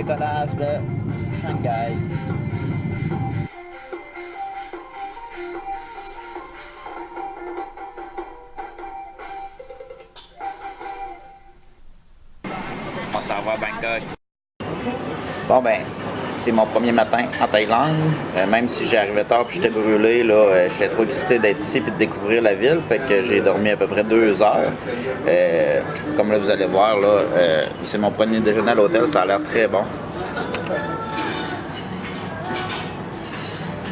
décollage de Shanghai. On s'en va à Bangkok. Bon ben, c'est mon premier matin en Thaïlande. Même si j'arrivais tard et j'étais brûlé, là, j'étais trop excité d'être ici et de découvrir la ville. Fait que j'ai dormi à peu près 2 heures. Comme là, vous allez voir, là, c'est mon premier déjeuner à l'hôtel. Ça a l'air très bon.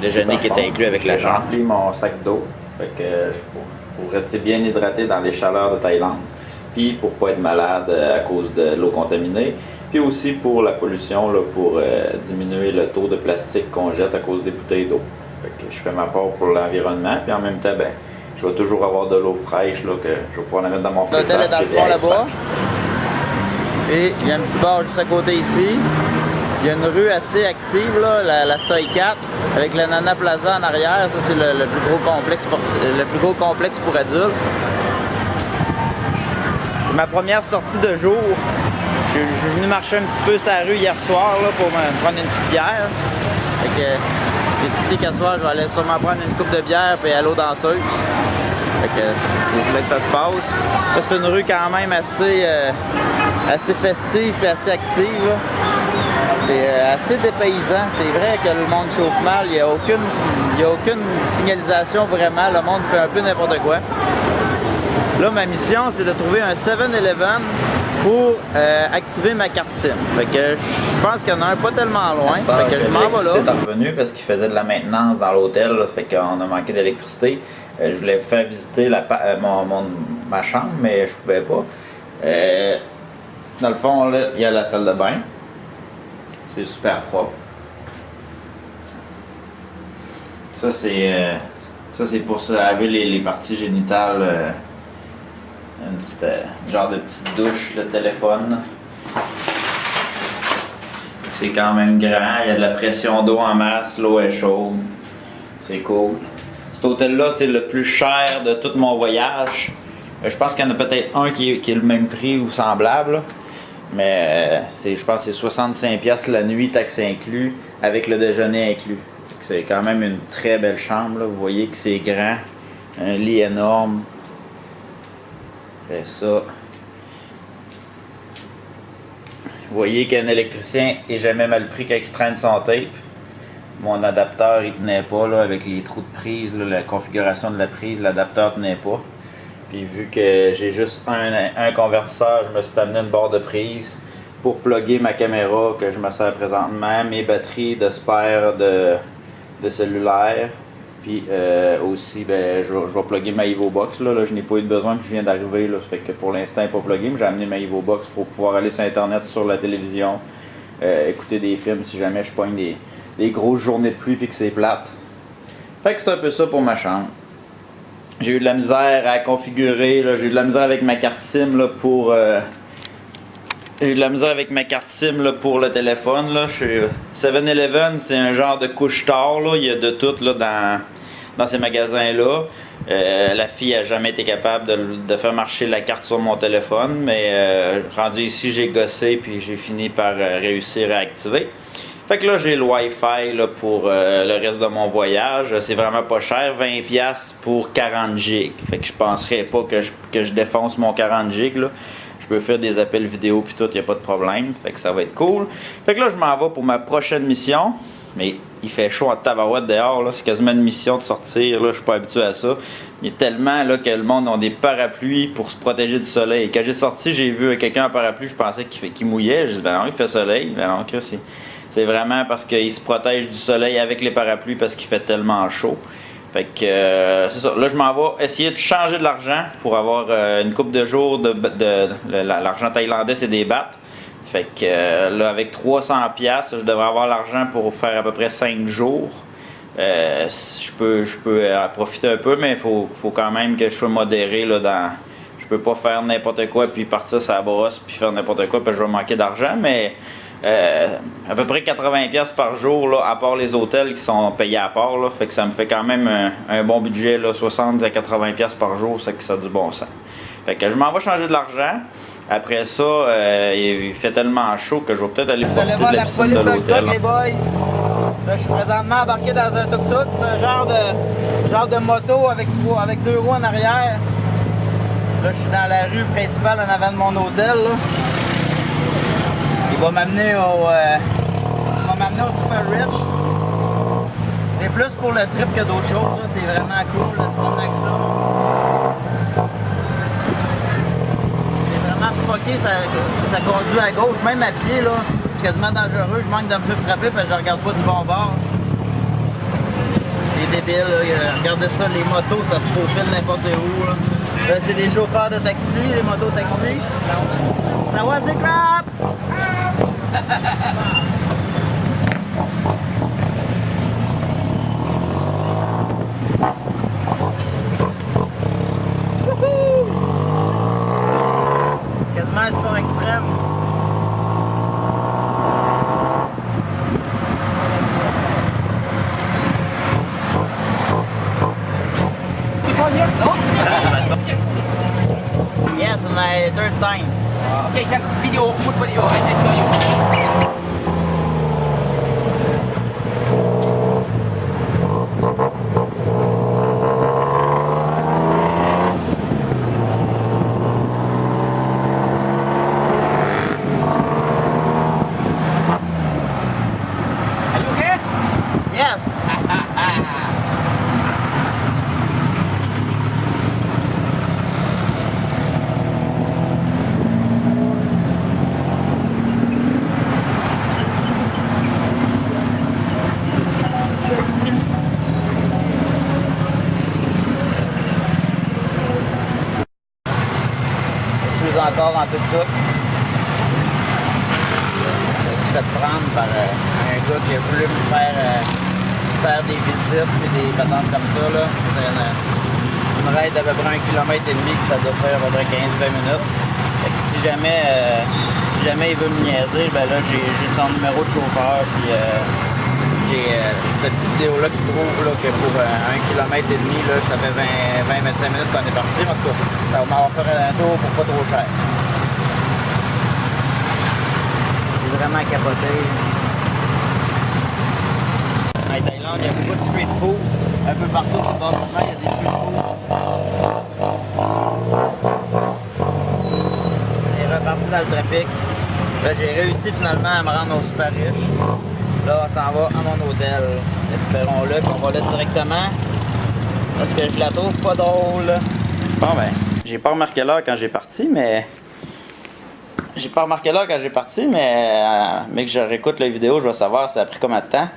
Déjeuner qui était inclus avec la chambre. J'ai rempli mon sac d'eau. Fait que pour rester bien hydraté dans les chaleurs de Thaïlande. Puis pour pas être malade à cause de l'eau contaminée. Puis aussi pour la pollution, là, pour diminuer le taux de plastique qu'on jette à cause des bouteilles d'eau. Fait que je fais ma part pour l'environnement, puis en même temps, ben, je vais toujours avoir de l'eau fraîche là, que je vais pouvoir la mettre dans mon frigidaire. L'hôtel est dans le fond là-bas. Et il y a un petit bar juste à côté ici. Il y a une rue assez active, là, la Soi 4, avec le Nana Plaza en arrière. Ça, c'est le plus gros complexe le plus gros complexe pour adultes. Ma première sortie de jour. Je suis venu marcher un petit peu sur la rue hier soir là, pour me prendre une petite bière. Fait que c'est ici qu'à soir, je vais aller sûrement prendre une coupe de bière et aller aux danseuses. Fait que c'est là que ça se passe. Là, c'est une rue quand même assez festive et assez active. C'est assez dépaysant. C'est vrai que le monde chauffe mal. Il n'y a aucune signalisation vraiment. Le monde fait un peu n'importe quoi. Là, ma mission, c'est de trouver un 7-Eleven pour activer ma carte SIM. Fait que je pense qu'il y en a un pas tellement loin. Fait que je m'en vais là. L'électricité est revenue parce qu'il faisait de la maintenance dans l'hôtel. Fait qu'on a manqué d'électricité. Je voulais faire visiter ma chambre, mais je pouvais pas. Dans le fond, là, il y a la salle de bain. C'est super propre. Ça, c'est pour se laver les parties génitales. Un petit genre de petite douche de téléphone. C'est quand même grand, il y a de la pression d'eau en masse, l'eau est chaude. C'est cool. Cet hôtel-là, c'est le plus cher de tout mon voyage. Je pense qu'il y en a peut-être un qui est le même prix ou semblable. Mais je pense que c'est 65$ la nuit, taxes inclus, avec le déjeuner inclus. C'est quand même une très belle chambre, là. Vous voyez que c'est grand, un lit énorme. Fait ça. Vous voyez qu'un électricien est jamais mal pris quand il traîne son tape. Mon adapteur il tenait pas là, avec les trous de prise, là, la configuration de la prise, l'adapteur tenait pas. Puis vu que j'ai juste un convertisseur, je me suis amené une barre de prise pour plugger ma caméra que je me sers présentement, mes batteries de spare de cellulaire. Puis aussi, ben, je vais plugger ma EvoBox. Là, je n'ai pas eu de besoin, puis je viens d'arriver. Ça fait que pour l'instant, elle n'est pas pluguée, mais j'ai amené ma EvoBox pour pouvoir aller sur Internet, sur la télévision, écouter des films si jamais je pogne des grosses journées de pluie et que c'est plate. Fait que c'est un peu ça pour ma chambre. J'ai eu de la misère à configurer, j'ai eu de la misère avec ma carte SIM là, pour... J'ai eu de la misère avec ma carte SIM là, pour le téléphone. Là. Chez 7-Eleven, c'est un genre de couche-tard. Il y a de tout là, dans ces magasins-là. La fille n'a jamais été capable de faire marcher la carte sur mon téléphone. Mais rendu ici, j'ai gossé puis j'ai fini par réussir à activer. Fait que là, j'ai le Wi-Fi là, pour le reste de mon voyage. C'est vraiment pas cher, 20$ pour 40 gigs. Fait que je penserais pas que je défonce mon 40 gigs. Là. Je peux faire des appels vidéo puis tout, il n'y a pas de problème. Fait que ça va être cool. Fait que là, je m'en vais pour ma prochaine mission. Mais il fait chaud en tabarouette dehors. Là. C'est quasiment une mission de sortir. Là. Je suis pas habitué à ça. Il y a tellement là, que le monde a des parapluies pour se protéger du soleil. Quand j'ai sorti, j'ai vu quelqu'un en parapluie. Je pensais qu'il mouillait. Je dis, ben non, il fait soleil. Ben non, c'est vraiment parce qu'il se protège du soleil avec les parapluies parce qu'il fait tellement chaud. Fait que c'est ça. Là, je m'en vais essayer de changer de l'argent pour avoir une couple de jours l'argent thaïlandais, c'est des bahts. Fait que là, avec 300$, je devrais avoir l'argent pour faire à peu près 5 jours. Je peux profiter un peu, mais il faut quand même que je sois modéré là, je peux pas faire n'importe quoi puis partir sur la brosse puis faire n'importe quoi parce que je vais manquer d'argent, mais À peu près 80$ par jour, là, à part les hôtels qui sont payés à part. Là, fait que ça me fait quand même un bon budget, là, 60 à 80$ par jour, c'est que ça a du bon sens. Fait que je m'en vais changer de l'argent. Après ça, il fait tellement chaud que je vais peut-être aller profiter de la piscine de l'hôtel. Les boys. Là, je suis présentement embarqué dans un tuk-tuk. C'est un genre de moto avec deux roues en arrière. Là, je suis dans la rue principale en avant de mon hôtel. Là. Il va m'amener au Super Rich. C'est plus pour le trip que d'autres choses. C'est vraiment cool de se promener avec ça. C'est vraiment fucké, ça conduit à gauche, même à pied. Là. C'est quasiment dangereux. Je manque de me faire frapper parce que je regarde pas du bon bord. C'est débile. Là. Regardez ça, les motos, ça se faufile n'importe où. Là. Là, c'est des chauffeurs de taxi, des motos-taxis. Ça was the crap! Quasiment un sport extrême. Yes, my third time. Okay, that video, food video, I show you. Are you okay? Yes. Je suis encore en tuk-tuk. Je me suis fait prendre par un gars qui a voulu me faire des visites et des patentes comme ça. Là. C'est une raid d'à peu près 1,5 km que ça doit faire à peu près 15-20 minutes. Fait que si jamais il veut me niaiser, ben là j'ai son numéro de chauffeur puis j'ai cette petite vidéo là qui prouve là, que pour 1,5 km là, ça fait 20-25 minutes qu'on est parti. En tout cas, ça va m'avoir fait un tour pour pas trop cher. J'ai vraiment capoté. En Thaïlande, il y a beaucoup de street food. Un peu partout sur le bord du chemin, il y a des street food. C'est reparti dans le trafic. Là, j'ai réussi finalement à me rendre au Super Riche. Là, on s'en va à mon hôtel. Espérons-le, puis on va là directement. Parce que je la trouve pas drôle. Bon ben, j'ai pas remarqué l'heure quand j'ai parti, mais... mais que je réécoute la vidéo, je vais savoir ça a pris combien de temps.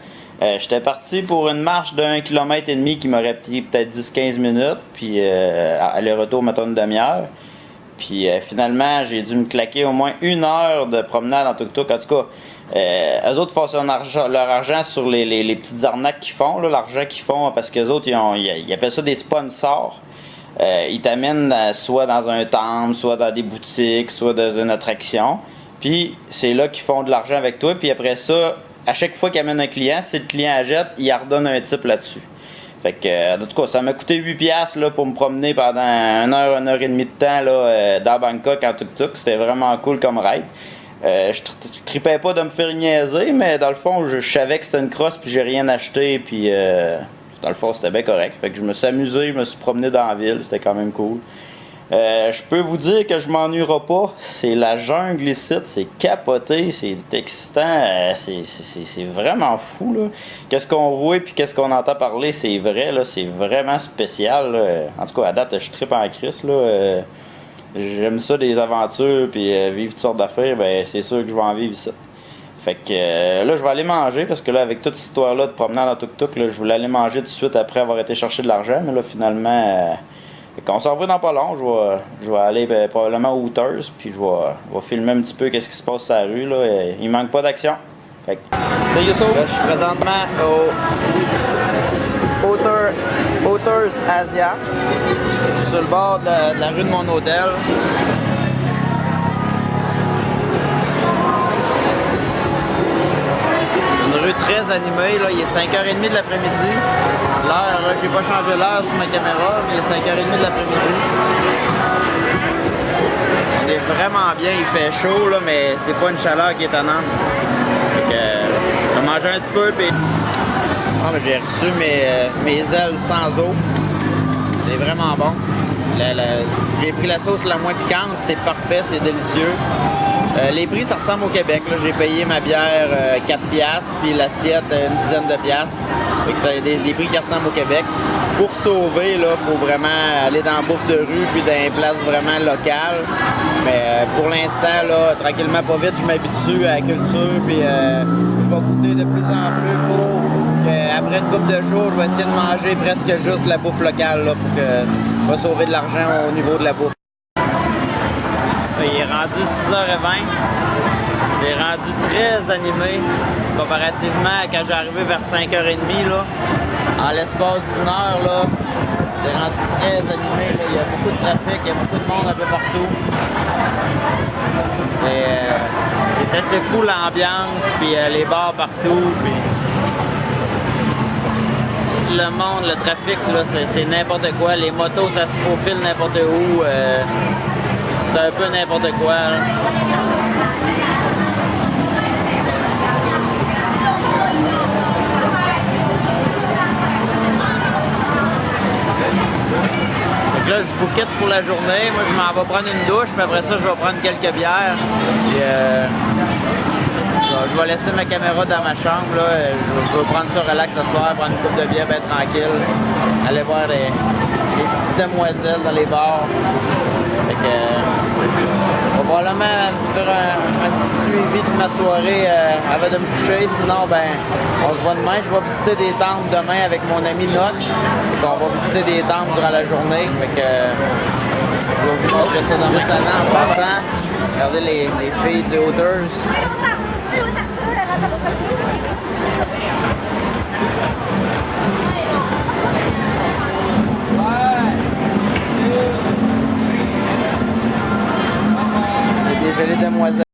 J'étais parti pour une marche d'1,5 km qui m'aurait pris peut-être 10-15 minutes, puis aller-retour, mettons une demi-heure. Puis finalement, j'ai dû me claquer au moins 1 heure de promenade en tuk-tuk. En tout cas, eux autres font leur argent sur les petites arnaques qu'ils font, là, l'argent qu'ils font, parce qu'eux autres, ils appellent ça des sponsors. Ils t'amènent soit dans un temple, soit dans des boutiques, soit dans une attraction. Puis c'est là qu'ils font de l'argent avec toi. Puis après ça, à chaque fois qu'ils amènent un client, si le client achète, ils redonnent un type là-dessus. Fait que, en tout cas, ça m'a coûté 8$ là, pour me promener pendant 1 heure et demie de temps là, dans Bangkok en tuk-tuk. C'était vraiment cool comme ride. Je tripais pas de me faire niaiser, mais dans le fond, je savais que c'était une crosse puis j'ai rien acheté. Puis dans le fond, c'était bien correct. Fait que je me suis amusé, je me suis promené dans la ville. C'était quand même cool. Je peux vous dire que je m'ennuierai pas. C'est la jungle ici, c'est capoté, c'est excitant, c'est vraiment fou là. Qu'est-ce qu'on voit puis qu'est-ce qu'on entend parler, c'est vrai là, c'est vraiment spécial là. En tout cas, à date, je trippe en crise là. J'aime ça des aventures puis vivre toutes sortes d'affaires, ben c'est sûr que je vais en vivre ça. Fait que là, je vais aller manger parce que là, avec toute cette histoire-là de promenade en tuk-tuk, là, je voulais aller manger tout de suite après avoir été chercher de l'argent, mais là, finalement. Quand on s'en va dans pas long, je vais aller probablement au Hooters, puis je vais filmer un petit peu qu'est-ce qui se passe sur la rue. Là, il manque pas d'action. Fait que, c'est Youssouf. Là, je suis présentement au Hooters Asia. Je suis sur le bord de la rue de mon hôtel. rue très animée, là. Il est 5h30 de l'après-midi. L'heure, là, j'ai pas changé l'heure sur ma caméra, mais il est 5h30 de l'après-midi. On est vraiment bien, il fait chaud, là, mais c'est pas une chaleur qui est étonnante. Fait que, je vais manger un petit peu, puis... Ah, mais j'ai reçu mes ailes sans eau. C'est vraiment bon. J'ai pris la sauce la moins piquante, c'est parfait, c'est délicieux. Les prix, ça ressemble au Québec. J'ai payé ma bière 4$, puis l'assiette une dizaine de piastres. Fait que ça a des prix qui ressemblent au Québec. Pour sauver, il faut vraiment aller dans la bouffe de rue, puis dans des places vraiment locales. Mais pour l'instant, là, tranquillement, pas vite, je m'habitue à la culture, puis je vais goûter de plus en plus pour qu'après une couple de jours, je vais essayer de manger presque juste la bouffe locale, là, pour que je vais sauver de l'argent au niveau de la bouffe. Il est rendu 6h20. C'est rendu très animé comparativement à quand j'arrivais vers 5h30. Là. En l'espace d'une heure, là, c'est rendu très animé. Là. Il y a beaucoup de trafic, il y a beaucoup de monde un peu partout. C'est assez fou l'ambiance, puis les bars partout. Puis le monde, le trafic, là, c'est n'importe quoi. Les motos, ça se faufile n'importe où. C'est un peu n'importe quoi. Là. Donc là, je vous quitte pour la journée. Moi, je m'en vais prendre une douche, puis après ça, je vais prendre quelques bières. Puis, je vais laisser ma caméra dans ma chambre. Là. Je vais prendre ça relax ce soir, prendre une coupe de bière bien tranquille. Aller voir les petites demoiselles dans les bars. Fait que, on va probablement faire un petit suivi de ma soirée avant de me coucher. Sinon, ben, on se voit demain. Je vais visiter des temples demain avec mon ami Noc. On va visiter des temples durant la journée. Fait que, je vais vous montrer ça dans mon salon en passant. Regardez les filles du Hooters. J'ai des gelées demoiselles.